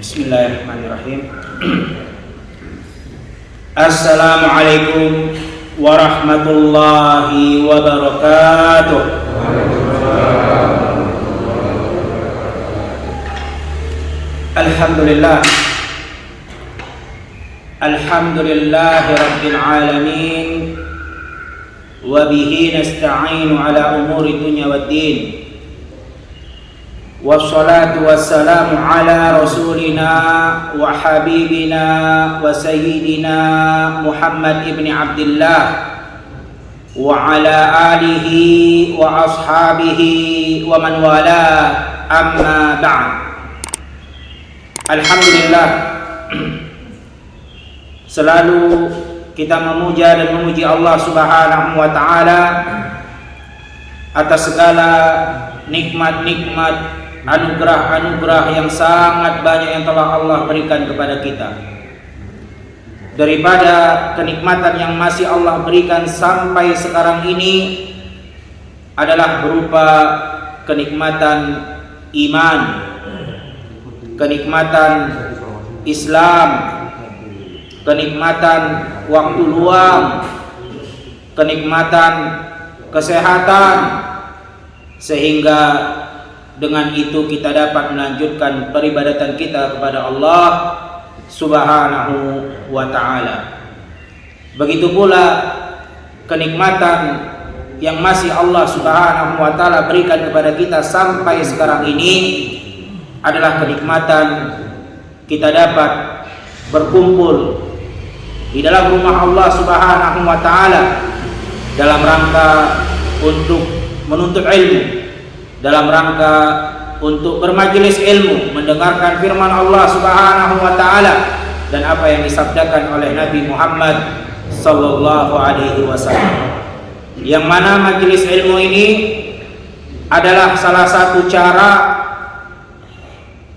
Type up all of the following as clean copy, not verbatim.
Bismillahirrahmanirrahim. Assalamualaikum warahmatullahi wabarakatuh. Alhamdulillah. Alhamdulillahi rabbil alamin. Wa bihi nasta'inu ala umuri dunya waddin. Wassalatu wassalamu ala rasulina wa habibina wa sayyidina Muhammad ibn Abdullah wa ala alihi wa ashabihi wa man wala, amma ba'd. Alhamdulillah, selalu kita memuja dan memuji Allah Subhanahu wa ta'ala atas segala nikmat-nikmat, anugerah-anugerah yang sangat banyak yang telah Allah berikan kepada kita. Daripada kenikmatan yang masih Allah berikan sampai sekarang ini adalah berupa kenikmatan iman, kenikmatan Islam, kenikmatan waktu luang, kenikmatan kesehatan, sehingga dengan itu kita dapat melanjutkan peribadatan kita kepada Allah Subhanahu wa ta'ala. Begitu pula kenikmatan yang masih Allah Subhanahu wa ta'ala berikan kepada kita sampai sekarang ini adalah kenikmatan kita dapat berkumpul di dalam rumah Allah Subhanahu wa ta'ala dalam rangka untuk menuntut ilmu, dalam rangka untuk bermajelis ilmu, mendengarkan firman Allah Subhanahu wa ta'ala dan apa yang disabdakan oleh Nabi Muhammad sallallahu alaihi wasallam. Yang mana majelis ilmu ini adalah salah satu cara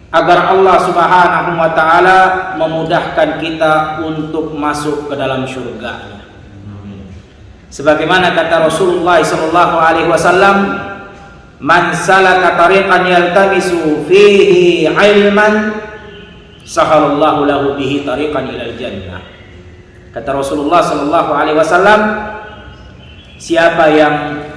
agar Allah Subhanahu wa ta'ala memudahkan kita untuk masuk ke dalam surga. Sebagaimana kata Rasulullah sallallahu alaihi wasallam, man salaka tariqan yaltamisu fihi ilman sahalallahu lahu bihi tariqan ilal jannah. Kata Rasulullah sallallahu alaihi wasallam, siapa yang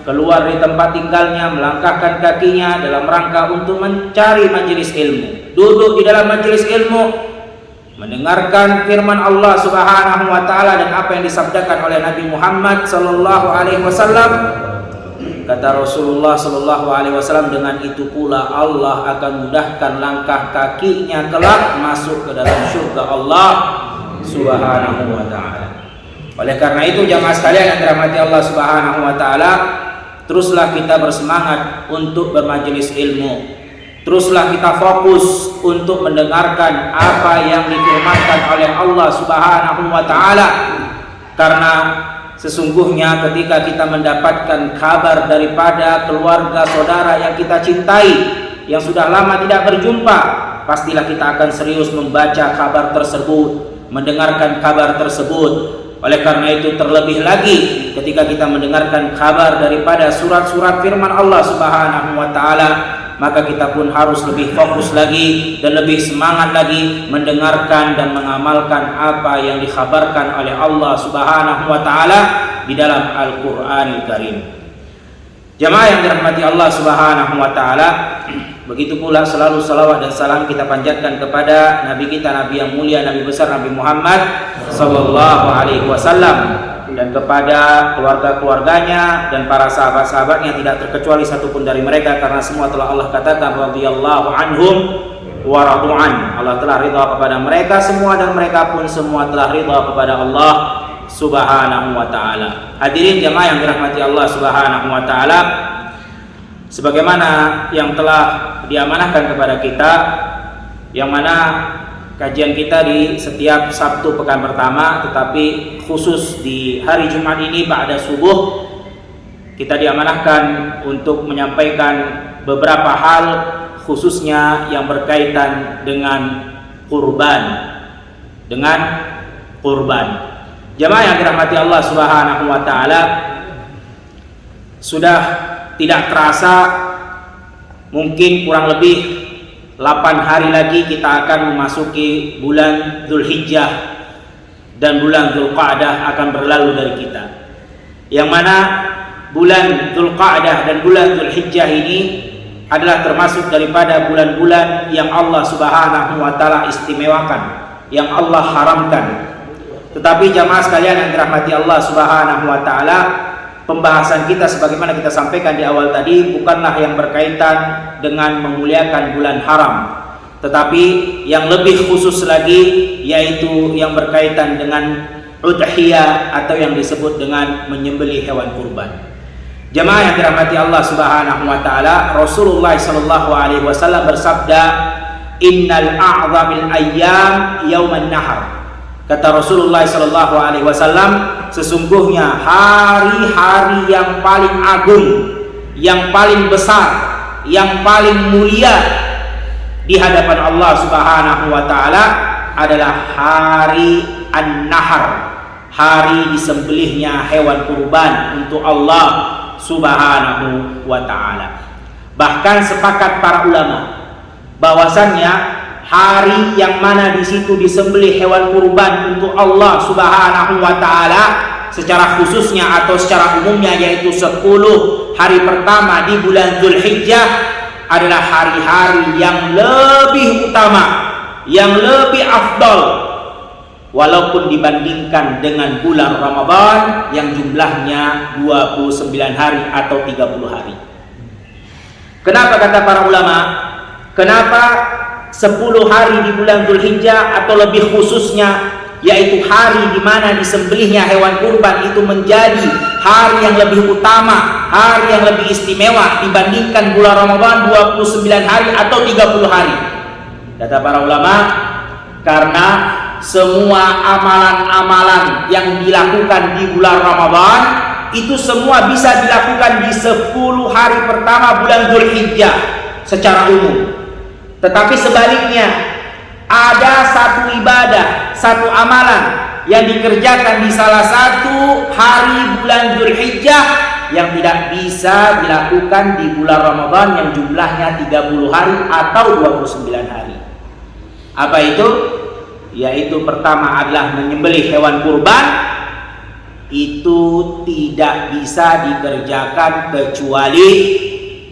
keluar dari tempat tinggalnya, melangkahkan kakinya dalam rangka untuk mencari majelis ilmu, duduk di dalam majelis ilmu, mendengarkan firman Allah Subhanahu wa ta'ala dan apa yang disabdakan oleh Nabi Muhammad sallallahu alaihi wasallam, kata Rasulullah sallallahu alaihi wasallam, dengan itu pula Allah akan mudahkan langkah kakinya kelak masuk ke dalam surga Allah Subhanahu wa ta'ala. Oleh karena itu jamaah sekalian yang dirahmati Allah Subhanahu wa ta'ala, teruslah kita bersemangat untuk bermajelis ilmu. Teruslah kita fokus untuk mendengarkan apa yang difirmankan oleh Allah Subhanahu wa ta'ala. Karena sesungguhnya ketika kita mendapatkan kabar daripada keluarga saudara yang kita cintai, yang sudah lama tidak berjumpa, pastilah kita akan serius membaca kabar tersebut, mendengarkan kabar tersebut. Oleh karena itu terlebih lagi ketika kita mendengarkan kabar daripada surat-surat firman Allah Subhanahu wa ta'ala, maka kita pun harus lebih fokus lagi dan lebih semangat lagi mendengarkan dan mengamalkan apa yang dikhabarkan oleh Allah Subhanahu wa ta'ala di dalam Al-Qur'anil Karim. Jamaah yang dirahmati Allah Subhanahu wa ta'ala, begitu pula selalu salawat dan salam kita panjatkan kepada Nabi kita, Nabi yang mulia, Nabi besar Nabi Muhammad sallallahu alaihi wasallam, dan kepada keluarga-keluarganya dan para sahabat-sahabatnya, tidak terkecuali satupun dari mereka, karena semua telah Allah katakan radhiyallahu anhum wa radu'an. Allah telah ridha kepada mereka semua dan mereka pun semua telah ridha kepada Allah Subhanahu wa ta'ala. Hadirin jamaah yang dirahmati Allah Subhanahu wa ta'ala, sebagaimana yang telah diamanahkan kepada kita, yang mana kajian kita di setiap Sabtu pekan pertama, tetapi khusus di hari Jumat ini ba'da subuh, kita diamanahkan untuk menyampaikan beberapa hal, khususnya yang berkaitan dengan kurban. Jamaah yang dirahmati Allah Subhanahu wa ta'ala, sudah tidak terasa, mungkin kurang lebih 8 hari lagi kita akan memasuki bulan Dzulhijjah dan bulan Dzulqa'dah akan berlalu dari kita. Yang mana bulan Dzulqa'dah dan bulan Dzulhijjah ini adalah termasuk daripada bulan-bulan yang Allah Subhanahu wa taala istimewakan, yang Allah haramkan. Tetapi jamaah sekalian yang dirahmati Allah Subhanahu wa taala, pembahasan kita sebagaimana kita sampaikan di awal tadi bukanlah yang berkaitan dengan memuliakan bulan haram, tetapi yang lebih khusus lagi yaitu yang berkaitan dengan udhiyah atau yang disebut dengan menyembelih hewan kurban. Jamaah yang dirahmati Allah Subhanahu wa taala, Rasulullah sallallahu alaihi wasallam bersabda, "Innal a'zamil ayyam yauman nahar." Kata Rasulullah sallallahu alaihi wasallam, sesungguhnya hari-hari yang paling agung, yang paling besar, yang paling mulia di hadapan Allah Subhanahu wa taala adalah hari An-Nahar, hari disembelihnya hewan kurban untuk Allah Subhanahu wa ta'ala. Bahkan sepakat para ulama bahwasannya hari yang mana di situ disembelih hewan kurban untuk Allah Subhanahu wa ta'ala secara khususnya atau secara umumnya, yaitu 10 hari pertama di bulan Dzulhijjah, adalah hari-hari yang lebih utama, yang lebih afdal, walaupun dibandingkan dengan bulan Ramadan yang jumlahnya 29 hari atau 30 hari. Kenapa kata para ulama? Kenapa 10 hari di bulan Dzulhijjah atau lebih khususnya yaitu hari di mana disembelihnya hewan kurban itu menjadi hari yang lebih utama, hari yang lebih istimewa dibandingkan bulan Ramadan 29 hari atau 30 hari? Kata para ulama, karena semua amalan-amalan yang dilakukan di bulan Ramadan itu semua bisa dilakukan di 10 hari pertama bulan Dzulhijjah secara umum. Tetapi sebaliknya, ada satu ibadah, satu amalan yang dikerjakan di salah satu hari bulan Dzulhijjah yang tidak bisa dilakukan di bulan Ramadan yang jumlahnya 30 hari atau 29 hari. Apa itu? Yaitu pertama adalah menyembelih hewan kurban. Itu tidak bisa dikerjakan kecuali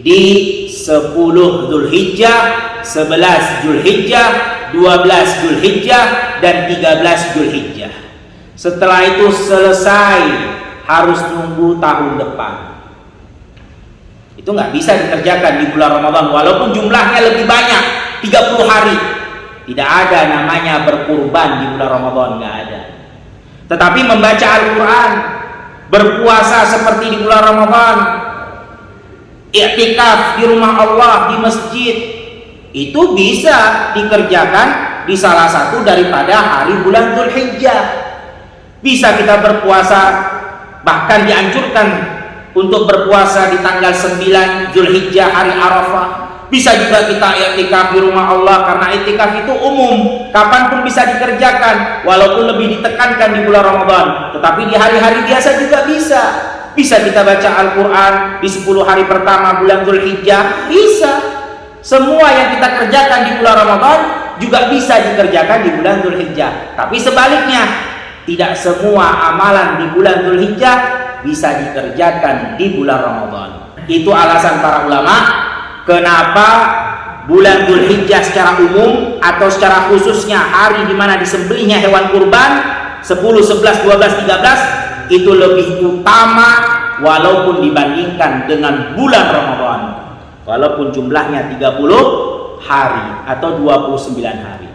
di 10 Dzulhijjah, 11 Dzulhijjah, 12 Dzulhijjah, dan 13 Dzulhijjah. Setelah itu selesai, harus nunggu tahun depan. Itu nggak bisa dikerjakan di bulan Ramadan walaupun jumlahnya lebih banyak, 30 hari. Tidak ada namanya berkurban di bulan Ramadan, nggak ada. Tetapi membaca Al-Quran, berpuasa seperti di bulan Ramadan, i'tikaf di rumah Allah, di masjid, itu bisa dikerjakan di salah satu daripada hari bulan Dzulhijjah. Bisa kita berpuasa, bahkan dianjurkan untuk berpuasa di tanggal 9 Dzulhijjah, hari Arafah. Bisa juga kita i'tikaf di rumah Allah, karena i'tikaf itu umum, kapanpun bisa dikerjakan, walaupun lebih ditekankan di bulan Ramadan. Tetapi di hari-hari biasa juga bisa. Bisa kita baca Al-Quran di 10 hari pertama bulan Dzulhijjah, bisa. Semua yang kita kerjakan di bulan Ramadan juga bisa dikerjakan di bulan Dzulhijjah. Tapi sebaliknya, tidak semua amalan di bulan Dzulhijjah bisa dikerjakan di bulan Ramadan. Itu alasan para ulama kenapa bulan Dzulhijjah secara umum atau secara khususnya hari di mana disembelihnya hewan kurban 10, 11, 12, 13 itu lebih utama walaupun dibandingkan dengan bulan Ramadan, walaupun jumlahnya 30 hari atau 29 hari.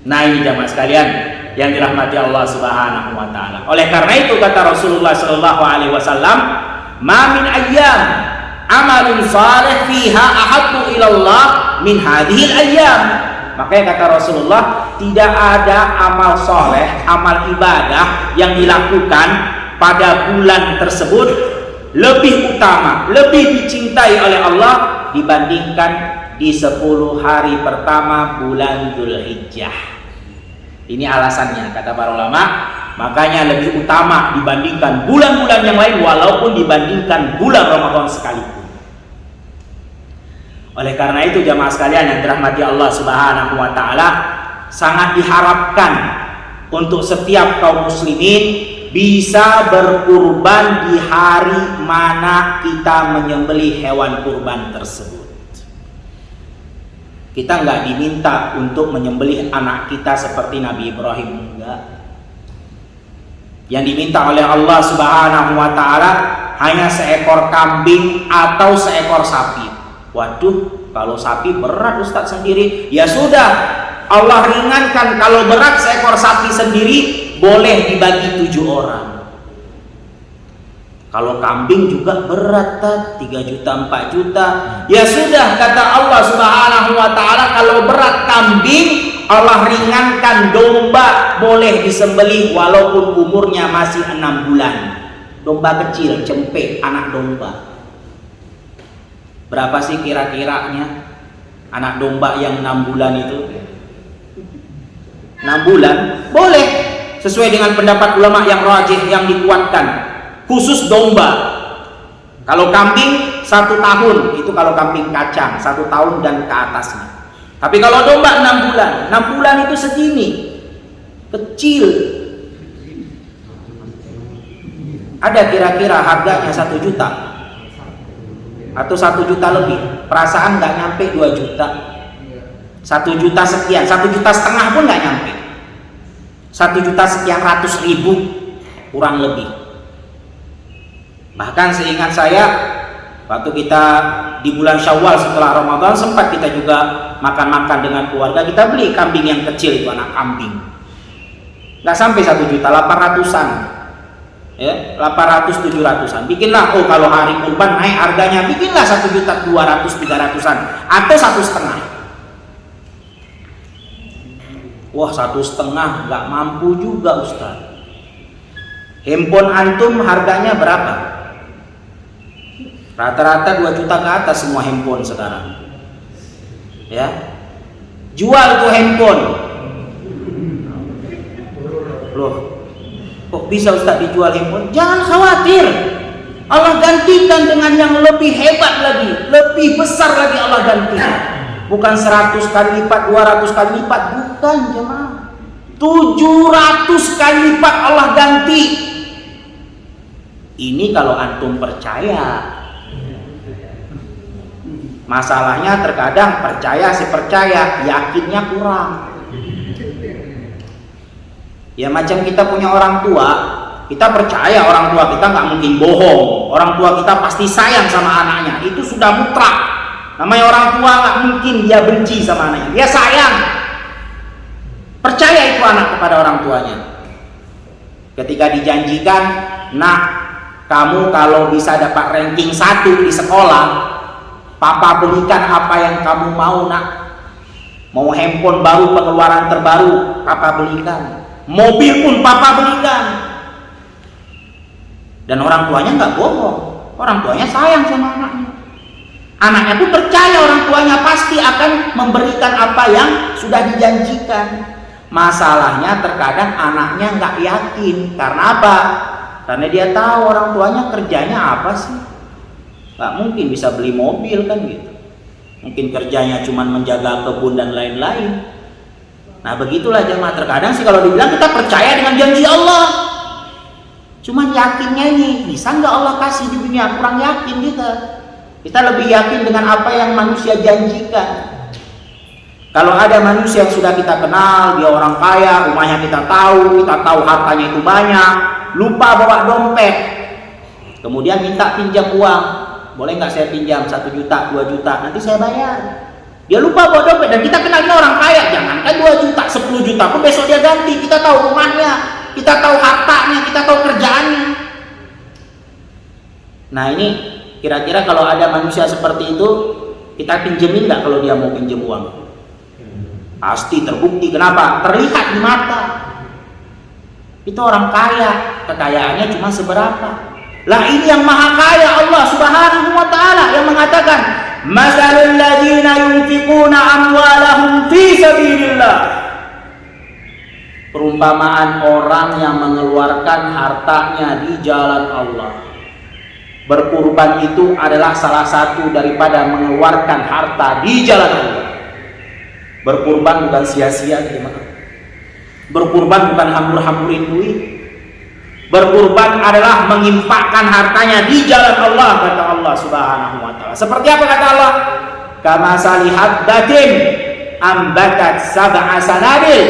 Nah, ini jamaah sekalian yang dirahmati Allah Subhanahu wa taala. Oleh karena itu kata Rasulullah sallallahu alaihi wasallam, "Ma min ayyam amalun salih fiha ahabbu ilallah min hadhil ayyam." Makanya kata Rasulullah, tidak ada amal soleh, amal ibadah yang dilakukan pada bulan tersebut lebih utama, lebih dicintai oleh Allah dibandingkan di 10 hari pertama bulan Dzulhijjah. Ini alasannya kata para ulama, makanya lebih utama dibandingkan bulan-bulan yang lain walaupun dibandingkan bulan Ramadan sekalipun. Oleh karena itu jamaah sekalian yang dirahmati Allah Subhanahu wa taala, sangat diharapkan untuk setiap kaum muslimin bisa berkurban di hari mana kita menyembelih hewan kurban tersebut. Kita nggak diminta untuk menyembelih anak kita seperti Nabi Ibrahim, enggak. Yang diminta oleh Allah Subhanahu wa taala hanya seekor kambing atau seekor sapi. Waduh, kalau sapi berat Ustadz sendiri. Ya sudah, Allah ringankan. Kalau berat seekor sapi sendiri boleh dibagi 7 orang. Kalau kambing juga berat, 3 juta, 4 juta. Ya sudah, kata Allah Subhanahu wa taala, kalau berat kambing, Allah ringankan domba boleh disembelih walaupun umurnya masih 6 bulan. Domba kecil, cempe, anak domba. Berapa sih kira-kiranya anak domba yang 6 bulan itu? 6 bulan boleh, sesuai dengan pendapat ulama yang rajih, yang dikuatkan, khusus domba. Kalau kambing 1 tahun, itu kalau kambing kacang 1 tahun dan ke atasnya. Tapi kalau domba 6 bulan, 6 bulan itu segini, kecil. Ada kira-kira harganya 1 juta atau 1 juta lebih. Perasaan nggak nyampe 2 juta, 1 juta sekian, 1,5 juta pun nggak nyampe, 1 juta sekian ratus ribu kurang lebih. Bahkan seingat saya, waktu kita di bulan Syawal setelah Ramadan, sempat kita juga makan-makan dengan keluarga. Kita beli kambing yang kecil itu, anak kambing, nggak sampai 1 juta, 800-an ya, 800-700-an. Bikinlah, oh kalau hari kurban naik harganya, bikinlah 1 juta 200-300-an atau 1,5. Wah, 1,5 nggak mampu juga Ustaz. Handphone antum harganya berapa? Rata-rata 2 juta ke atas semua handphone sekarang. Ya, jual tuh handphone. Loh, kok bisa Ustaz dijual handphone? Jangan khawatir, Allah gantikan dengan yang lebih hebat lagi, lebih besar lagi Allah gantikan. Bukan 100 kali lipat, 200 kali lipat, bukan jemaah. 700 kali lipat Allah ganti. Ini kalau antum percaya. Masalahnya terkadang percaya sih percaya, yakinnya kurang. Ya macam kita punya orang tua, kita percaya orang tua kita nggak mungkin bohong, orang tua kita pasti sayang sama anaknya, itu sudah mutlak. Namanya orang tua nggak mungkin dia benci sama anaknya, dia sayang. Percaya itu anak kepada orang tuanya. Ketika dijanjikan, nak, kamu kalau bisa dapat ranking 1 di sekolah, papa belikan apa yang kamu mau, nak. Mau handphone baru pengeluaran terbaru, papa belikan. Mobil pun papa belikan. Dan orang tuanya nggak bohong, orang tuanya sayang sama anaknya. Anaknya pun percaya orang tuanya pasti akan memberikan apa yang sudah dijanjikan. Masalahnya terkadang anaknya nggak yakin. Karena apa? Karena dia tahu orang tuanya kerjanya apa sih? Nggak mungkin bisa beli mobil kan gitu. Mungkin kerjanya cuma menjaga kebun dan lain-lain. Nah begitulah jemaah, terkadang sih kalau dibilang kita percaya dengan janji Allah, cuman yakinnya ini bisa nggak Allah kasih di dunia, kurang yakin kita. Kita lebih yakin dengan apa yang manusia janjikan. Kalau ada manusia yang sudah kita kenal, dia orang kaya, rumahnya kita tahu hartanya itu banyak, lupa bawa dompet, kemudian minta pinjam uang, boleh nggak saya pinjam 1 juta, 2 juta, nanti saya bayar. Dia lupa bawa dompet dan kita kenalnya orang kaya, jangankan 2 juta, 10 juta pun besok dia ganti. Kita tahu rumahnya, kita tahu hartanya, kita tahu kerjaannya. Nah ini kira-kira kalau ada manusia seperti itu, kita pinjemin nggak kalau dia mau pinjem uang? Pasti terbukti. Kenapa? Terlihat di mata. Itu orang kaya, kekayaannya cuma seberapa. Lah ini yang maha kaya Allah Subhanahu wa ta'ala yang mengatakan, masalul ladzina yunfiquna amwalahum fi sabilillah. Perumpamaan orang yang mengeluarkan hartanya di jalan Allah. Berkurban itu adalah salah satu daripada mengeluarkan harta di jalan Allah. Berkurban bukan sia-sia, gimana? Berkurban bukan hambur-hamburin duit. Berkurban adalah menginfakkan hartanya di jalan Allah, kata Allah Subhanahu wa taala. Seperti apa kata Allah? Kama salihabbatin ambatat sab'a sanabil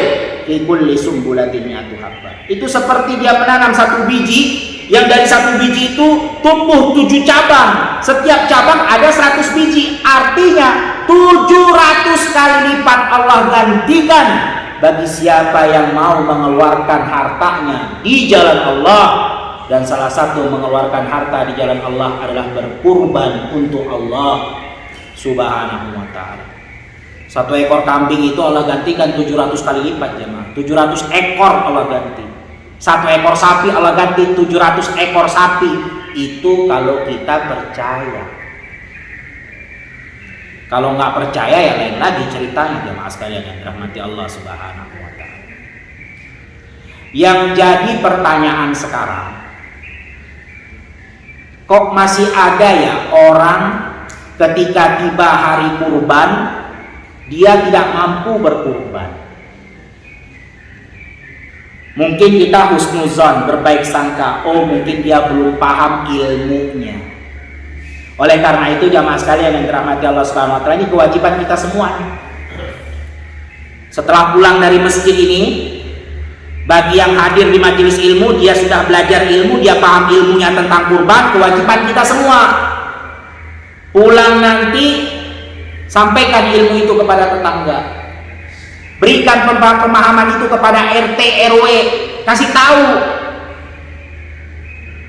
fi kulli sumbulatin mi'atu habba. Itu seperti dia menanam satu biji, yang dari satu biji itu tumbuh 7 cabang. Setiap cabang ada 100 biji. Artinya 700 kali lipat Allah gantikan bagi siapa yang mau mengeluarkan hartanya di jalan Allah. Dan salah satu mengeluarkan harta di jalan Allah adalah berkurban untuk Allah Subhanahu wa ta'ala. 1 ekor kambing itu Allah gantikan 700 kali lipat, jemaah. 700 ekor Allah ganti. 1 ekor sapi Allah ganti 700 ekor sapi. Itu kalau kita percaya. Kalau nggak percaya ya lain lagi ceritanya, jemaah sekalian yang dirahmati Allah Subhanahu wa ta'ala. Yang jadi pertanyaan sekarang, kok masih ada ya orang ketika tiba hari kurban dia tidak mampu berkurban? Mungkin kita husnuzon, berbaik sangka, oh mungkin dia belum paham ilmunya. Oleh karena itu jamaah sekalian yang dirahmati Allah Subhanahu wa taala, ini kewajiban kita semua. Setelah pulang dari masjid ini, bagi yang hadir di majelis ilmu, dia sudah belajar ilmu, dia paham ilmunya tentang kurban. Kewajiban kita semua, pulang nanti sampaikan ilmu itu kepada tetangga. Berikan pemahaman itu kepada RT RW, kasih tahu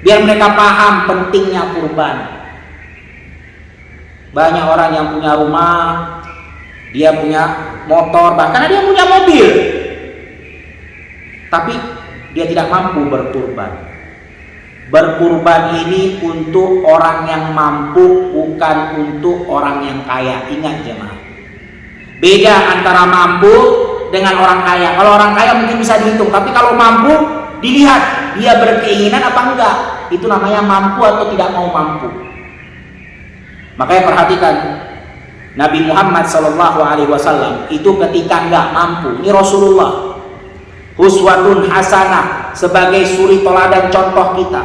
biar mereka paham pentingnya kurban. Banyak orang yang punya rumah, dia punya motor, bahkan ada yang punya mobil, tapi dia tidak mampu berkurban. Berkurban ini untuk orang yang mampu, bukan untuk orang yang kaya. Ingat jemaah, beda antara mampu dengan orang kaya. Kalau orang kaya mungkin bisa dihitung, tapi kalau mampu dilihat dia berkeinginan apa enggak. Itu namanya mampu atau tidak mau mampu. Makanya perhatikan Nabi Muhammad SAW itu ketika enggak mampu, ini Rasulullah uswatun hasanah, sebagai suri teladan contoh kita.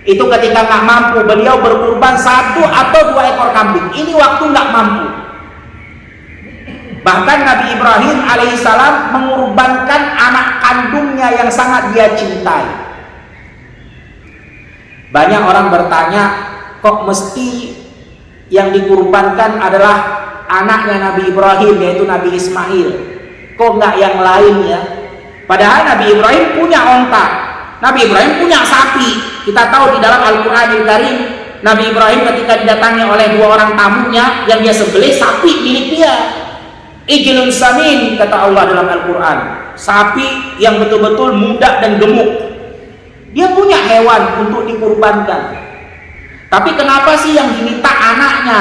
Itu ketika enggak mampu, beliau berkurban 1 atau 2 ekor kambing. Ini waktu enggak mampu. Bahkan Nabi Ibrahim alaihissalam mengorbankan anak kandungnya yang sangat dia cintai. Banyak orang bertanya, kok mesti yang dikurbankan adalah anaknya Nabi Ibrahim, yaitu Nabi Ismail? Kok nggak yang lain ya? Padahal Nabi Ibrahim punya onta, Nabi Ibrahim punya sapi. Kita tahu di dalam Al-Quranul Karim, Nabi Ibrahim ketika didatangi oleh 2 orang tamunya, yang dia sembelih sapi milik dia. Ijlun samin, kata Allah dalam Al-Quran, sapi yang betul-betul muda dan gemuk. Dia punya hewan untuk dikurbankan. Tapi kenapa sih yang diminta anaknya,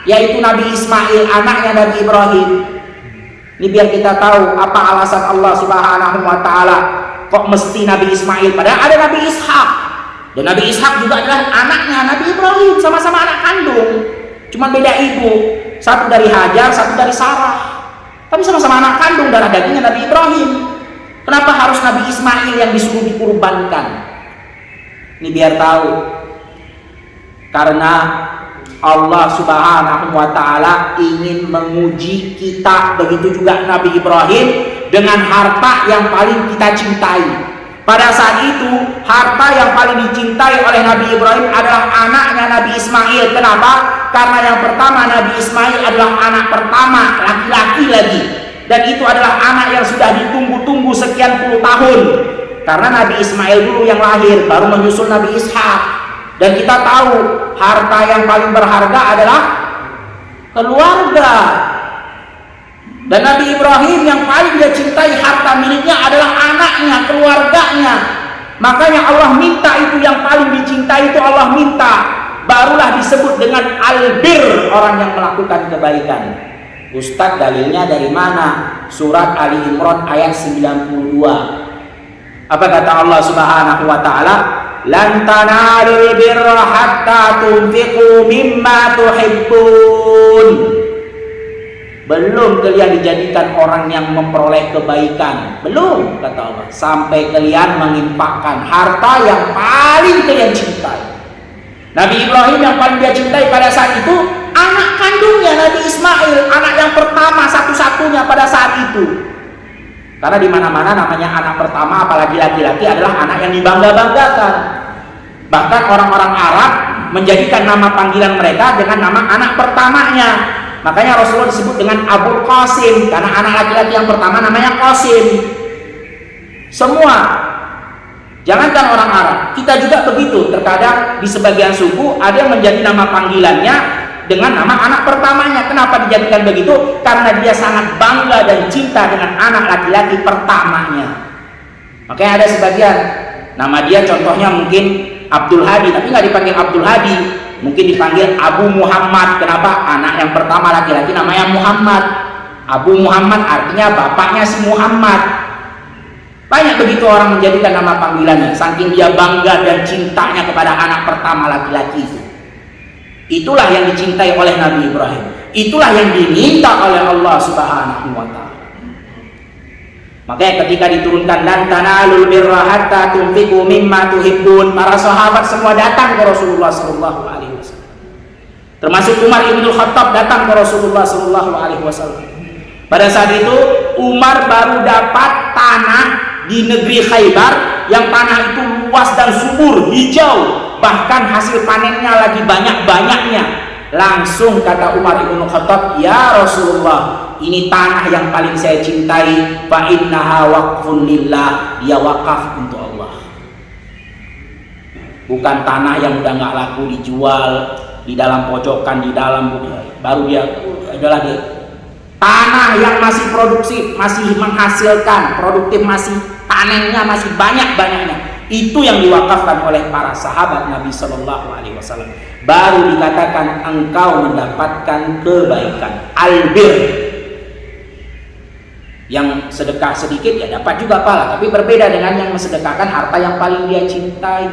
yaitu Nabi Ismail, anaknya Nabi Ibrahim? Ini biar kita tahu apa alasan Allah Subhanahu wa ta'ala kok mesti Nabi Ismail, padahal ada Nabi Ishak. Dan Nabi Ishak juga adalah anaknya Nabi Ibrahim, sama-sama anak kandung, cuma beda ibu, satu dari Hajar, satu dari Sarah. Tapi sama-sama anak kandung, darah dagingnya Nabi Ibrahim. Kenapa harus Nabi Ismail yang disuruh dikurbankan? Ini biar tahu, karena Allah Subhanahu wa ta'ala ingin menguji kita. Begitu juga Nabi Ibrahim dengan harta yang paling kita cintai. Pada saat itu harta yang paling dicintai oleh Nabi Ibrahim adalah anaknya Nabi Ismail. Kenapa? Karena yang pertama, Nabi Ismail adalah anak pertama, laki-laki lagi, dan itu adalah anak yang sudah ditunggu-tunggu sekian puluh tahun. Karena Nabi Ismail dulu yang lahir, baru menyusul Nabi Ishak. Dan kita tahu harta yang paling berharga adalah keluarga. Dan Nabi Ibrahim yang paling dia cintai, harta miliknya adalah anaknya, keluarganya. Makanya Allah minta itu yang paling dicintai, itu Allah minta. Barulah disebut dengan albir, orang yang melakukan kebaikan. Ustadz, dalilnya dari mana? Surat Ali Imran ayat 92. Apa kata Allah Subhanahu wa ta'ala? lan tanalul birra hatta tunfiqu mimma tuhibbun. Belum kalian dijadikan orang yang memperoleh kebaikan, belum, kata Allah, sampai kalian menginfakkan harta yang paling kalian cintai. Nabi Ibrahim yang paling dia cintai pada saat itu anak kandungnya Nabi Ismail, anak yang pertama satu-satunya pada saat itu. Karena di mana-mana namanya anak pertama, apalagi laki-laki, adalah anak yang dibangga-banggakan. Bahkan orang-orang Arab menjadikan nama panggilan mereka dengan nama anak pertamanya. Makanya Rasulullah disebut dengan Abul Qasim, karena anak laki-laki yang pertama namanya Qasim. Semua, jangankan orang Arab, kita juga begitu. Terkadang di sebagian suku ada yang menjadi nama panggilannya dengan nama anak pertamanya. Kenapa dijadikan begitu? Karena dia sangat bangga dan cinta dengan anak laki-laki pertamanya. Makanya ada sebagian nama dia, contohnya mungkin Abdul Hadi, tapi nggak dipanggil Abdul Hadi, mungkin dipanggil Abu Muhammad. Kenapa? Anak yang pertama laki-laki namanya Muhammad. Abu Muhammad artinya bapaknya si Muhammad. Banyak begitu orang menjadikan nama panggilannya, saking dia bangga dan cintanya kepada anak pertama laki-laki itu. Itulah yang dicintai oleh Nabi Ibrahim. Itulah yang diminta oleh Allah Subhanahu wa Ta'ala. Makanya ketika diturunkan lan tanalul birra hatta tunfiqu mimma tuhibbun, para sahabat semua datang ke Rasulullah sallallahu alaihi wasallam. Termasuk Umar bin Khattab datang ke Rasulullah sallallahu alaihi wasallam. Pada saat itu Umar baru dapat tanah di negeri Khaybar yang tanah itu luas dan subur, hijau, bahkan hasil panennya lagi banyak-banyaknya. Langsung kata Umar bin Khattab, "Ya Rasulullah, ini tanah yang paling saya cintai, fa innaha waqfun lillah." Dia wakaf untuk Allah. Bukan tanah yang udah nggak laku dijual di dalam pojokan, di dalam baru dia adalah dia. Tanah yang masih produksi, masih menghasilkan, produktif, masih panennya masih banyak-banyaknya. Itu yang diwakafkan oleh para sahabat Nabi Shallallahu Alaihi Wasallam. Baru dikatakan engkau mendapatkan kebaikan. Albir, yang sedekah sedikit ya dapat juga pahala, tapi berbeda dengan yang mensedekahkan harta yang paling dia cintai.